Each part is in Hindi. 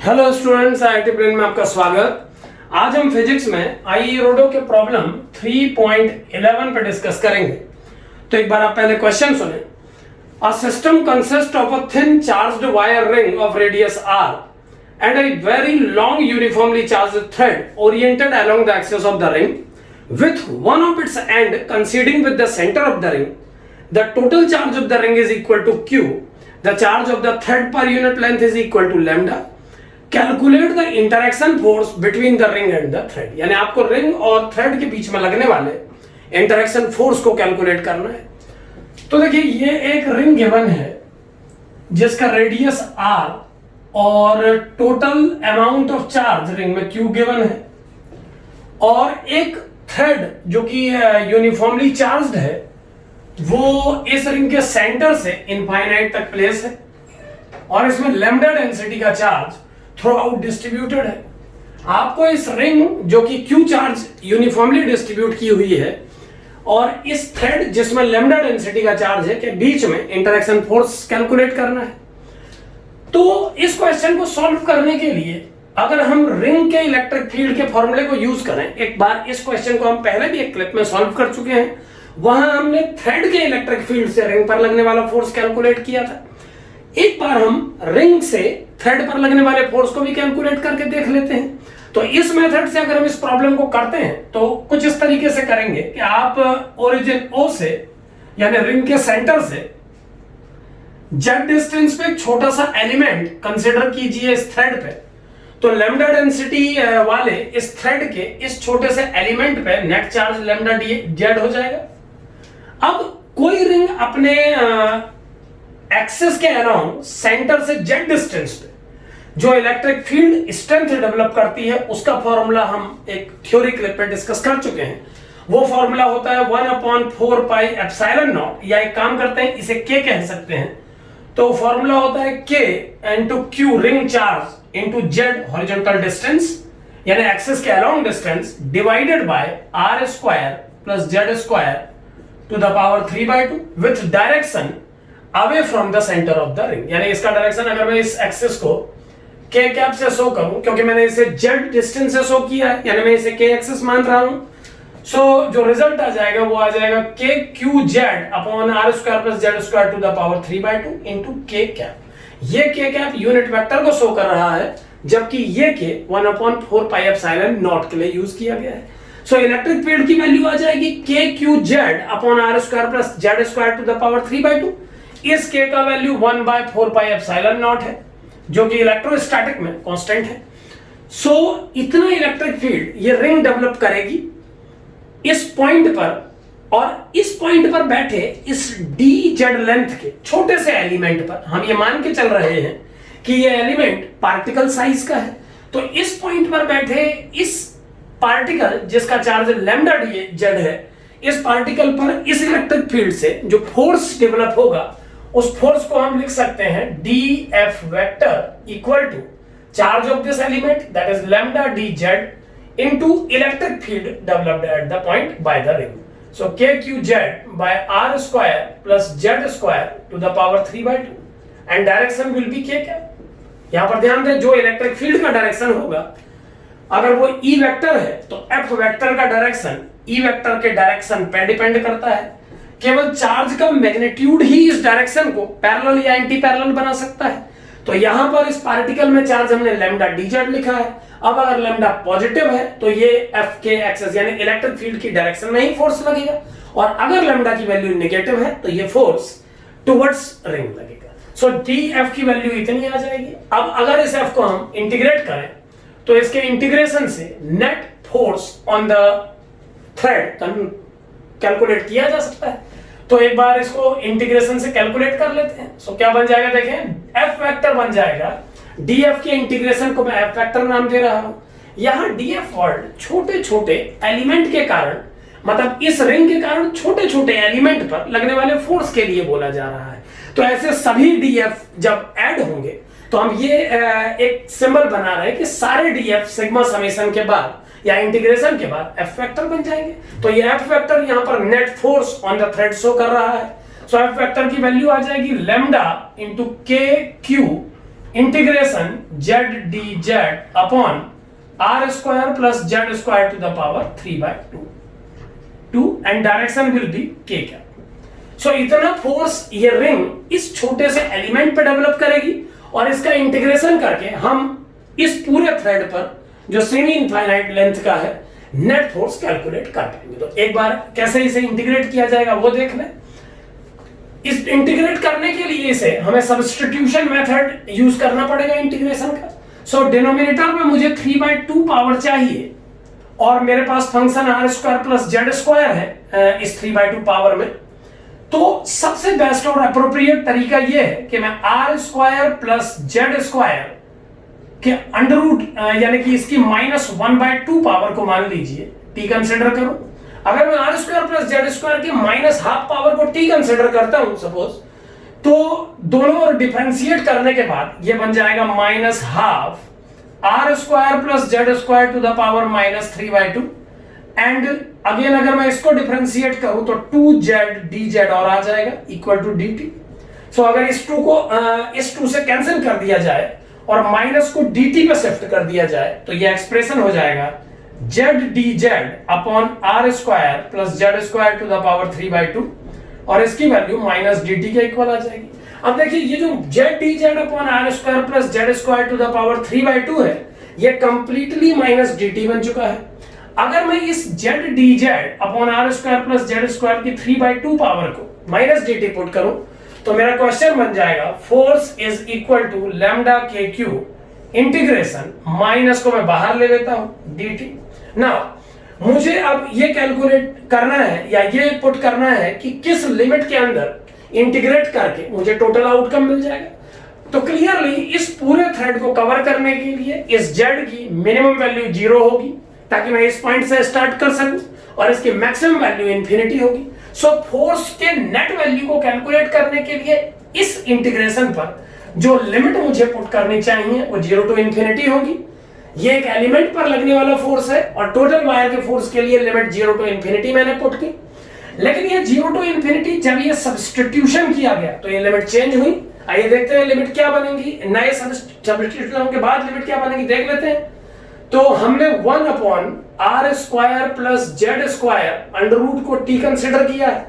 हेलो स्टूडेंट्स, आईआईटी ब्रेन में आपका स्वागत। आज हम फिजिक्स में आईरोडो के प्रॉब्लम 3.11 पे डिस्कस करेंगे। तो एक बार आप पहले क्वेश्चन सुने। A system consist of a thin charged wire ring of radius r and a very long uniformly charged thread oriented along the axis of the ring with one of its end coinciding with the center of the ring. The total charge of the ring is equal to q. The charge of the thread per unit length is equal to lambda. Calculate the interaction force between the ring and the thread. यानी आपको रिंग और थ्रेड के बीच में लगने वाले इंटरेक्शन फोर्स को कैलकुलेट करना है। तो देखिए, ये एक रिंग गिवन है जिसका रेडियस r और total amount of charge ring में q गिवन है, और एक थ्रेड जो कि यूनिफॉर्मली चार्ज्ड है वो इस रिंग के सेंटर से इनफाइनाइट तक प्लेस है, और इसमें लैम्डा डेंसिटी का चार्ज थ्रू आउट डिस्ट्रीब्यूटेड है। आपको इस रिंग जो कि क्यू चार्ज यूनिफॉर्मली डिस्ट्रीब्यूट की हुई है और इस थ्रेड जिसमें लैम्डा डेंसिटी का चार्ज है के बीच में इंटरेक्शन फोर्स कैलकुलेट करना है। तो इस क्वेश्चन को सॉल्व करने के लिए अगर हम रिंग के इलेक्ट्रिक फील्ड के फॉर्मूले को यूज करें, एक बार इस क्वेश्चन को हम पहले भी एक क्लिप में सॉल्व कर चुके हैं, वहां हमने थ्रेड के इलेक्ट्रिक फील्ड से रिंग पर लगने वाला फोर्स कैलकुलेट किया था। एक बार हम रिंग से थ्रेड पर लगने वाले फोर्स को भी कैलकुलेट करके देख लेते हैं। तो इस मेथड से अगर हम इस प्रॉब्लम को करते हैं तो कुछ इस तरीके से करेंगे कि आप ओरिजिन O से यानी रिंग के सेंटर से जेड डिस्टेंस पे एक छोटा सा एलिमेंट कंसीडर कीजिए इस थ्रेड पे। तो लैम्डा डेंसिटी वाले इस थ्रेड के इस छोटे से एलिमेंट पे नेट चार्ज लैम्डा जेड हो जाएगा। अब कोई रिंग अपने एक्सिस के अराउंड सेंटर से जेड डिस्टेंस पे जो इलेक्ट्रिक फील्ड स्ट्रेंथ डेवलप करती है उसका फॉर्मूला हम एक थ्योरी क्लिप पे डिस्कस कर चुके हैं। वो फॉर्मूला होता है 1/4 पाई एप्सिलॉन नॉट, या एक काम करते हैं इसे k कह सकते हैं। तो फॉर्मूला होता है k into q ring charge into z horizontal distance यानी एक्सिस के around distance divided by r square plus Z square to the power 3/2 with direction away from the centre of the ring. यानी इसका डायरेक्शन अगर मैं इस एक्सिस को k कैप से शो करूं, क्योंकि मैंने इसे z डिस्टेंस से शो किया है, यानी मैं इसे k एक्सिस मान रहा हूं। सो जो रिजल्ट आ जाएगा वो आ जाएगा k q z upon r square plus Z square to the power 3/2 into k cap. ये k कैप यूनिट वेक्टर को शो कर रहा है, जबकि ये k 1/4 पाई एप्सिलॉन नॉट के लिए यूज किया गया है। सो इलेक्ट्रिक फील्ड की वैल्यू आ जाएगी k q z upon r square plus Z square to the power 3/2। इस k का वैल्यू 1/4 पाई एप्सिलॉन नॉट है जो कि इलेक्ट्रोस्टैटिक में कांस्टेंट है। सो इतना इलेक्ट्रिक फील्ड ये रिंग डेवलप करेगी इस पॉइंट पर, और इस पॉइंट पर बैठे इस dz लेंथ के छोटे से एलिमेंट पर हम ये मान के चल रहे हैं कि ये एलिमेंट पार्टिकल साइज का है। तो इस पॉइंट पर बैठे इस पार्टिकल जिसका चार्ज लैम्डा dz है, इस पार्टिकल पर इस इलेक्ट्रिक फील्ड से जो फोर्स डेवलप होगा उस फोर्स को हम लिख सकते हैं dF vector equal to charge of this element that is lambda dz into electric field developed at the point by the ring. So kqz by r square plus z square to the power 3/2 and direction will be k cap। यहां पर ध्यान दें, जो इलेक्ट्रिक फील्ड का डायरेक्शन होगा अगर वो E वेक्टर है तो F वेक्टर का डायरेक्शन E वेक्टर के डायरेक्शन पे डिपेंड करता है। केवल चार्ज का मैग्नीट्यूड ही इस डायरेक्शन को पैरेलल या एंटी पैरेलल बना सकता है। तो यहां पर इस पार्टिकल में चार्ज हमने लैम्डा dz लिखा है। अब अगर लैम्डा पॉजिटिव है तो ये F के एक्सिस यानी इलेक्ट्रिक फील्ड की डायरेक्शन में ही फोर्स लगेगा, और अगर लैम्डा की वैल्यू नेगेटिव है तो ये फोर्स टुवर्ड्स रिंग लगेगा। सो dF की वैल्यू इतनी आ जाएगी। अब अगर इस F को हम इंटीग्रेट करें तो इसके इंटीग्रेशन से net force on the thread calculate किया जा सकता है। तो एक बार इसको इंटीग्रेशन से कैलकुलेट कर लेते हैं। सो क्या बन जाएगा, देखें F वेक्टर बन जाएगा। dF के इंटीग्रेशन को मैं F वेक्टर नाम दे रहा हूं। यहां dF वर्ड छोटे छोटे एलिमेंट के कारण, मतलब इस रिंग के कारण छोटे छोटे एलिमेंट पर लगने वाले फोर्स के लिए बोला जा रहा है। तो ऐसे सभी dF जब ऐड होंगे तो हम ये एक सिंबल बना रहे हैं कि सारे dF सिग्मा समेशन के बाद या इंटीग्रेशन के बाद F वेक्टर बन जाएंगे। तो ये F वेक्टर यहां पर net force on the thread show कर रहा है। सो F वेक्टर की वैल्यू आ जाएगी lambda into k q integration z d z upon are square plus Z square to the power 3/2 and direction will be k cap. सो इतना फोर्स ये रिंग इस छोटे से एलिमेंट पे डेवलप करेगी और इसका इंटीग्रेशन करके हम इस पूरे थ्रेड पर जो सेमी इनफाइनाइट लेंथ का है नेट फोर्स कैलकुलेट कर पाएंगे। तो एक बार कैसे इसे इंटीग्रेट किया जाएगा वो देख लें। इस इंटीग्रेट करने के लिए इसे हमें सब्स्टिट्यूशन मेथड यूज करना पड़ेगा इंटीग्रेशन का। सो डिनोमिनेटर में मुझे 3/2 पावर चाहिए और मेरे पास function R square plus Z square है इस 3/2 पावर में। तो सबसे बेस्ट और अप्रोप्रिएट तरीका यह है कि मैं r square plus Z square के अंडर रूट यानी कि इसकी -1/2 पावर को मान लीजिए टी कंसिडर करूं। अगर मैं r square plus Z square की -½ पावर को टी कंसिडर करता हूं सपोज, तो दोनों और डिफरेंशिएट करने के बाद ये बन जाएगा -½ r square plus Z square to the power -3/2 and again अगर मैं इसको डिफरेंशिएट करूं तो 2z dz और आ जाएगा इक्वल टू dt। सो अगर इस 2 को इस 2 से कैंसिल कर दिया जाए और माइनस को dt पे शिफ्ट कर दिया जाए तो ये एक्सप्रेशन हो जाएगा z dz upon are square plus Z square to the power 3/2 और इसकी वैल्यू -dt के इक्वल आ जाएगी। अब देखिए ये जो z dz upon are square plus Z square to the power 3/2 है ये कंप्लीटली -dt बन चुका है। अगर मैं इस z dz upon are square plus Z square की 3/2 पावर को -dt पुट करूं तो मेरा क्वेश्चन बन जाएगा force is equal to lambda k q integration minus को मैं बाहर ले लेता हूं dt। नाउ मुझे अब ये कैलकुलेट करना है या ये पुट करना है कि किस लिमिट के अंदर इंटीग्रेट करके मुझे टोटल आउटकम मिल जाएगा। तो क्लियरली इस पूरे थ्रेड को कवर करने के लिए इस z की मिनिमम वैल्यू 0 होगी ताकि मैं इस पॉइंट से स्टार्ट कर सकूं और इसकी मैक्सिमम वैल्यू इंफिनिटी होगी। सो फोर्स के नेट वैल्यू को कैलकुलेट करने के लिए इस इंटीग्रेशन पर जो लिमिट मुझे पुट करनी चाहिए वो 0 टू इंफिनिटी होगी। ये एक एलिमेंट पर लगने वाला फोर्स है और टोटल वायर के फोर्स के लिए लिमिट 0 टू इंफिनिटी मैंने पुट की। लेकिन ये 0 टू इंफिनिटी जब ये सब्स्टिट्यूशन किया गया तो ये लिमिट चेंज हुई। आइए देखते हैं लिमिट क्या बनेगी, नए सब्स्टिट्यूशन के बाद लिमिट क्या बनेगी देख लेते हैं। तो हमने 1 upon are square plus Z square under root को टी कंसिडर किया है।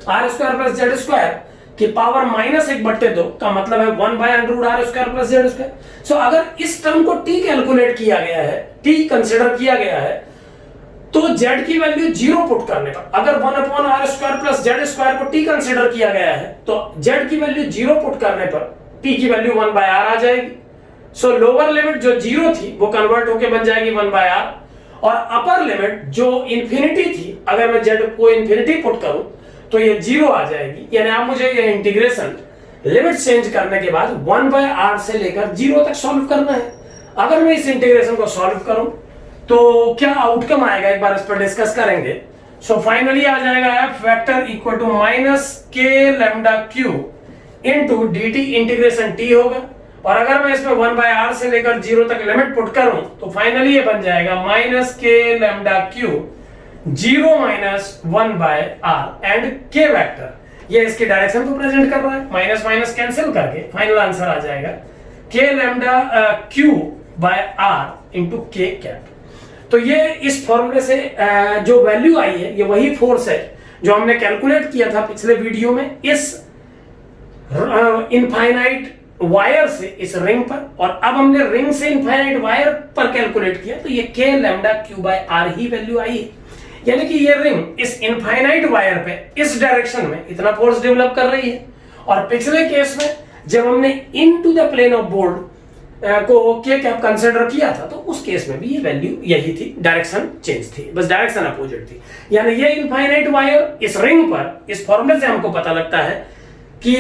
R square plus Z square की पावर -1/2 का मतलब है 1/√r square plus Z square. So अगर इस टर्म को टी कैलकुलेट किया गया है, टी कंसिडर किया गया है, तो z की वैल्यू 0 पुट करने पर अगर 1 upon are square plus Z square को टी कंसिडर किया गया है तो z की वैल्यू 0 पुट करने पर t की वैल्यू 1/r आ जाएगी। सो लोअर लिमिट जो 0 थी वो कन्वर्ट होके बन जाएगी 1/r और अपर लिमिट जो इंफिनिटी थी अगर मैं z को इंफिनिटी पुट करूं तो ये 0 आ जाएगी। यानी आप मुझे ये इंटीग्रेशन लिमिट चेंज करने के बाद 1/r से लेकर 0 तक सॉल्व करना है। अगर मैं इस इंटीग्रेशन को सॉल्व करूं तो क्या आउटकम आएगा एक बार इस पर डिस्कस करेंगे। सो फाइनली आ जाएगा f vector equal to -k lambda q into dt integration t होगा और अगर मैं इसमें 1/r से लेकर 0 तक लिमिट पुट करूं तो फाइनली ये बन जाएगा -k lambda q 0 - 1/r and k vector ये इसकी डायरेक्शन को प्रेजेंट कर रहा है। माइनस माइनस कैंसिल करके फाइनल आंसर आ जाएगा k lambda q/r into k cap. तो ये इस फॉर्मूले से जो वैल्यू आई है ये वही फोर्स है जो हमने कैलकुलेट किया था पिछले वीडियो में इस इनफाइनाइट वायर से इस रिंग पर, और अब हमने रिंग से इनफाइनाइट वायर पर कैलकुलेट किया तो ये k लैम्डा q/r ही वैल्यू आई है। यानी कि ये रिंग इस इनफाइनाइट वायर पे इस डायरेक्शन में इतना फोर्स डेवलप कर रही है और पिछले केस में जब हमने into the plane of board को k कैप कंसीडर किया था तो उस केस में भी ये वैल्यू यही थी, डायरेक्शन चेंज थी, बस डायरेक्शन अपोजिट थी। यानी ये इनफाइनाइट वायर इस रिंग पर इस फॉर्मूले से हमको पता लगता है कि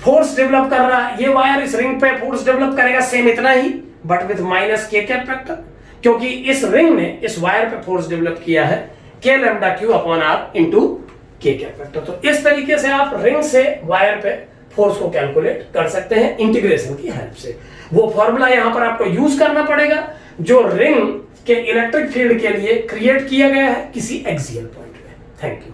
फोर्स डेवलप कर रहा है, ये वायर इस रिंग पे फोर्स डेवलप करेगा सेम इतना ही but with -k cap factor, क्योंकि इस रिंग ने इस वायर पे फोर्स डेवलप किया है k lambda q/r into k cap factor. तो इस तरीके से आप रिंग से वायर पे फोर्स को कैलकुलेट कर सकते हैं इंटीग्रेशन की हेल्प से। वो फॉर्मूला यहां पर आपको यूज करना पड़ेगा जो रिंग के इलेक्ट्रिक फील्ड के लिए क्रिएट किया गया है किसी एक्सियल पॉइंट में। Thank you.